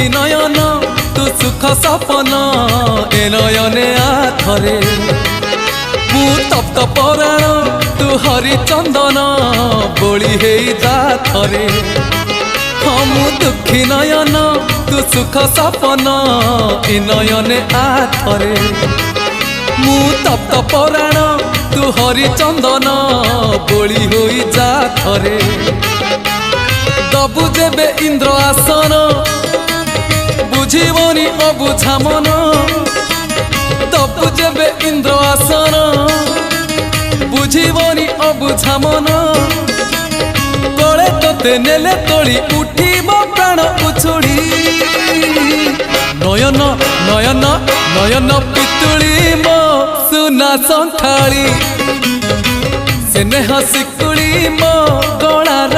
दुखी नयन तू सुख सपन ए नयने आथरे मु तप्त पराण तू हरिचंदन बोली हे जाथरे हाँ मु दुखी नयन तू सुख सपन ए नयने आथरे मु तप्त पराण तू हरिचंदन बोली हो जाथरे दबु जेबे इंद्र आसन बुझीबनी अबुझा मन दबु जेबे इंद्र आसन बुझीबनी अबुझा मन गले तोते नेले तोड़ी उठीब प्राण उछुड़ी नयन नयन नयन पितुड़ी मो सुना संथाली स्नेह शिकुड़ी मो गलार